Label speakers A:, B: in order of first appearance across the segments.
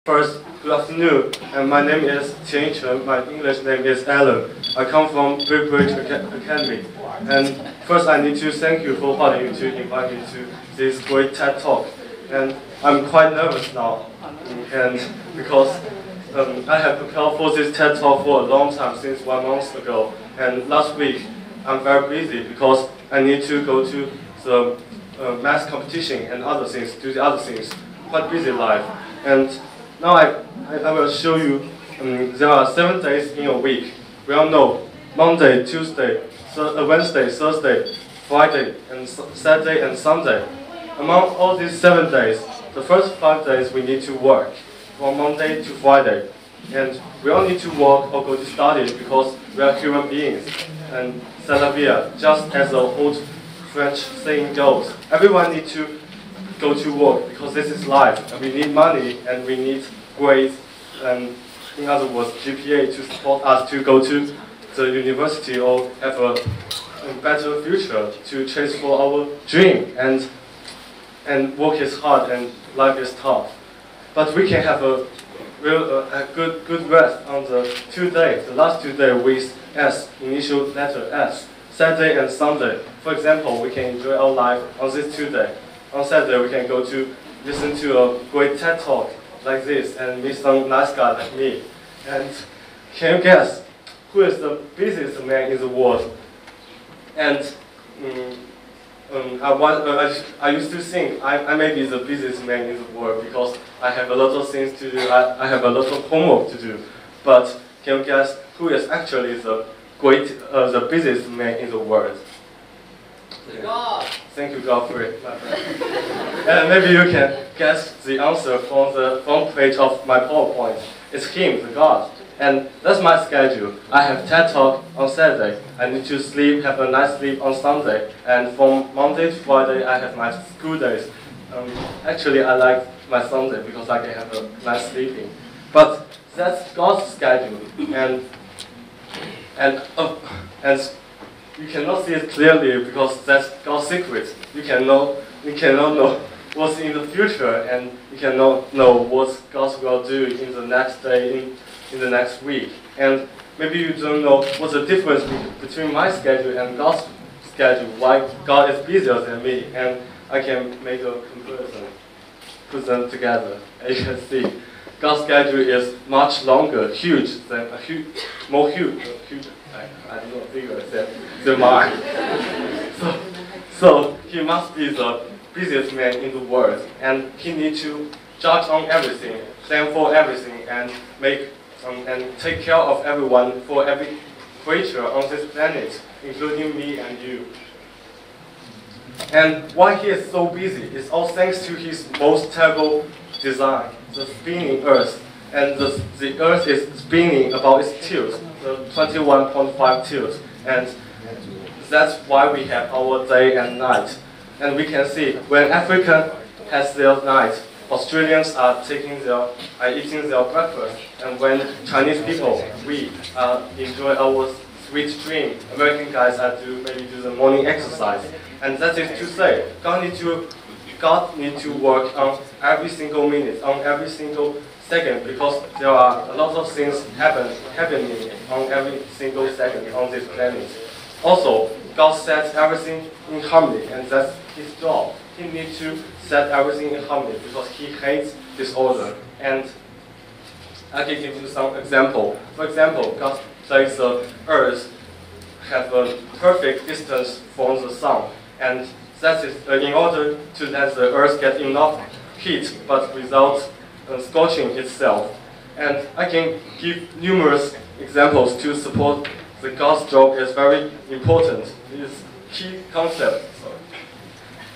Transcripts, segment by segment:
A: First, good afternoon, and my name is Yichen Qian. My English name is Alan. I come from Ridley Academy. And first, I need to thank you for wanting to invite me to this great TED Talk. And I'm quite nervous now, and because I have prepared for this TED Talk for a long time, since 1 month ago. And last week, I'm very busy because I need to go to the math competition and other things, do the other things. Quite busy life. And now I will show you, there are 7 days in a week. We all know Monday, Tuesday, Wednesday, Thursday, Friday, and Saturday and Sunday. Among all these 7 days, the first 5 days we need to work, from Monday to Friday. And we all need to work or go to study because we are human beings. And c'est la vie, just as the old French saying goes, everyone needs to go to work because this is life, and we need money and we need grades, and in other words, GPA to support us to go to the university or have a better future to chase for our dream. And work is hard and life is tough, but we can have a good rest on the 2 days, the last 2 days with S, initial letter S, Saturday and Sunday. For example, we can enjoy our life on these 2 days. On Saturday, we can go to listen to a great TED Talk like this and meet some nice guy like me. And can you guess who is the busiest man in the world? And I used to think I may be the busiest man in the world because I have a lot of things to do. I have a lot of homework to do. But can you guess who is actually the busiest man in the world?
B: God.
A: Thank you, God, for it. And maybe you can guess the answer from the front page of my PowerPoint. It's him, the God. And that's my schedule. I have TED Talk on Saturday. I need to sleep, have a nice sleep on Sunday. And from Monday to Friday, I have my school days. Actually, I like my Sunday because I can have a nice sleeping. But that's God's schedule. And you cannot see it clearly because that's God's secret. You cannot know what's in the future, and you cannot know what God will do in the next day, in the next week. And maybe you don't know what's the difference between my schedule and God's schedule, why God is busier than me, and I can make a comparison, put them together. And you can see God's schedule is much longer, more huge, I don't know, bigger than mine. So he must be the busiest man in the world, and he needs to judge on everything, plan for everything, and and take care of everyone, for every creature on this planet, including me and you. And why he is so busy is all thanks to his most terrible design, the spinning Earth. And the Earth is spinning about its tilt, the 21.5 tilt. And that's why we have our day and night. And we can see when Africa has their night, Australians are eating their breakfast. And when Chinese people, we enjoy our sweet dream. American guys maybe do the morning exercise. And that is to say, God needs to work on every single minute, on every single second, because there are a lot of things happening on every single second on this planet. Also, God sets everything in harmony, and that's his job. He needs to set everything in harmony because he hates disorder. And I can give you some example. For example, God makes the Earth have a perfect distance from the sun, and that is in order to let the Earth get enough heat, but without scorching itself. And I can give numerous examples to support that God's job is very important. This key concept,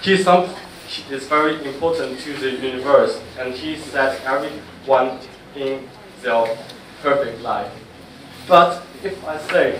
A: is very important to the universe, and he sets everyone in their perfect life. But if I say,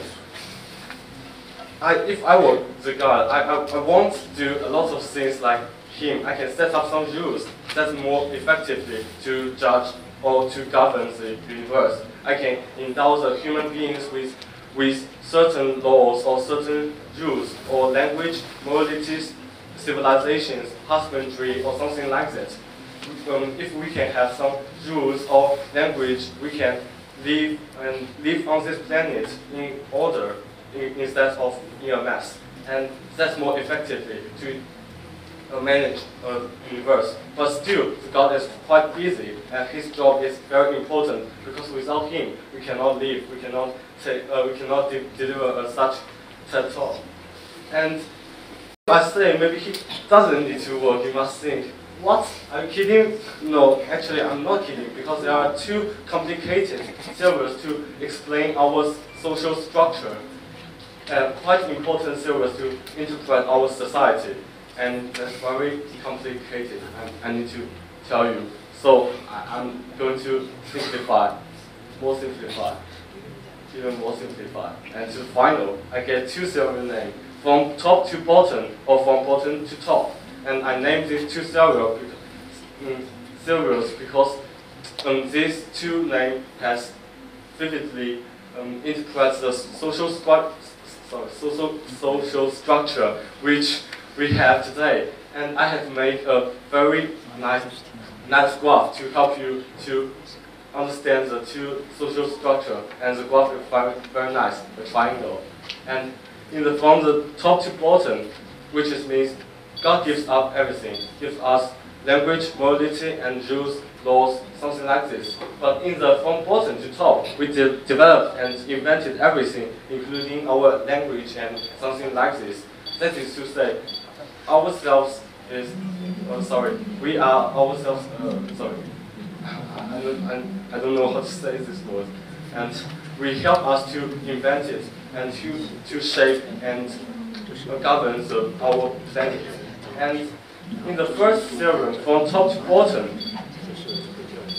A: if I were the God, I want to do a lot of things like him. I can set up some rules that's more effectively to judge or to govern the universe. I can endow the human beings with certain laws or certain rules or language, moralities, civilizations, husbandry, or something like that. if we can have some rules or language, we can live on this planet in order instead of in a mess, and that's more effectively to manage a universe. But still, God is quite busy, and His job is very important because without Him, we cannot live. We cannot deliver such TED talk. And I say maybe He doesn't need to work. You must think, what? Are you kidding? No, actually, I'm not kidding, because there are two complicated theories to explain our social structure, and quite important theories to interpret our society. And that's very complicated, I need to tell you. So I'm going to simplify, even more simplify. And to final, I get two theory names, from top to bottom or from bottom to top. And I named these two theories because these two names has vividly interprets the social structure which we have today. And I have made a very nice graph to help you to understand the two social structure. And the graph is very nice, a triangle. And from the top to bottom, which means God gives us everything, gives us language, morality, and rules, laws, something like this. But from bottom to top, we developed and invented everything, including our language and something like this. That is to say, ourselves is, we are ourselves, I don't know how to say this word. And we help us to invent it and to shape and govern our planet. And in the first theorem, from top to bottom,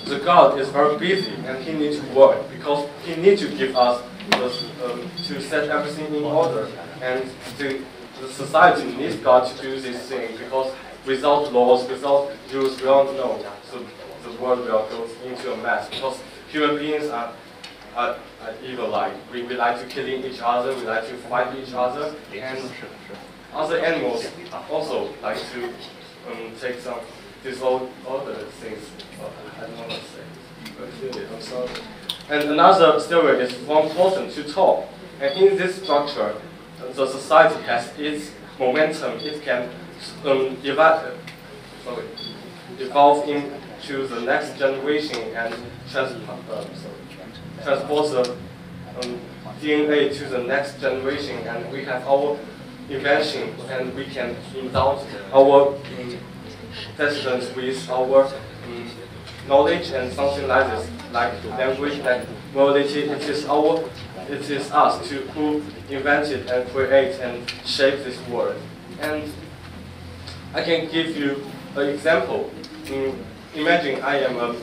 A: the God is very busy and He needs to work because He needs to give us to set everything in order. And the society needs God to do this thing because without laws, without rules, we all know the world will go into a mess because human beings are evil. We like to kill each other, we like to fight each other, and other animals also like to take some disorder things. I don't know what to say. I'm sorry. And another theory is from bottom to top. And in this structure, the society has its momentum. It can evolve into the next generation and transport the DNA to the next generation. And we have our invention, and we can indulge our descendants with our knowledge and something like this, like language, like morality. It is us who invented and create and shape this world. And I can give you an example. Imagine I am a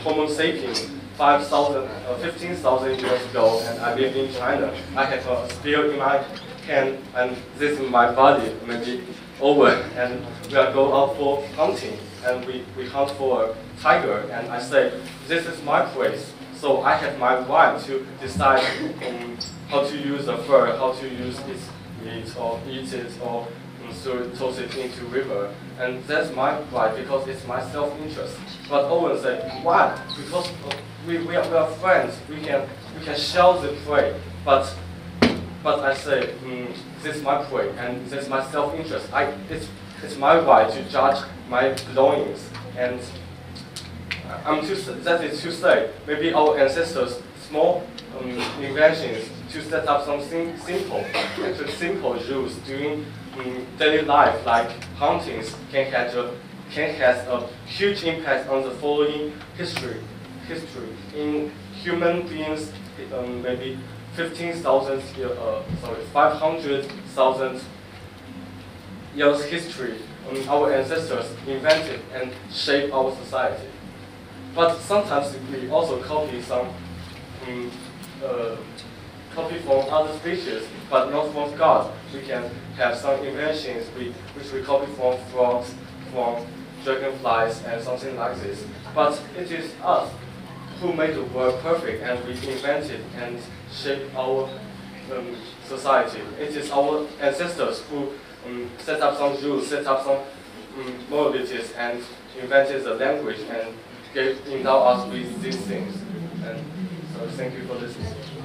A: Homo sapiens 15,000 years ago, and I live in China. I have a spear in my hand, and this is my body, maybe over, and we are go out for hunting, and we hunt for a tiger, and I say, this is my place, so I have my right to decide how to use the fur, how to use its meat, or eat it, or toss it into river, and that's my right because it's my self-interest. But Owen said, why? Because we are friends, we can share the prey, but I say, this is my prey, and this is my self-interest. It's my right to judge my belongings, and that is to say, maybe our ancestors' small inventions to set up something simple, actually simple rules during daily life, like huntings, can have a huge impact on the following history. In human beings, maybe 500,000 years history, our ancestors invented and shaped our society. But sometimes we also copy from other species, but not from God. We can have some inventions which we copy from frogs, from dragonflies, and something like this. But it is us who made the world perfect, and we invented and shaped our society. It is our ancestors who set up some rules, set up some more abilities and invented the language and endowed us with these things. And so thank you for listening.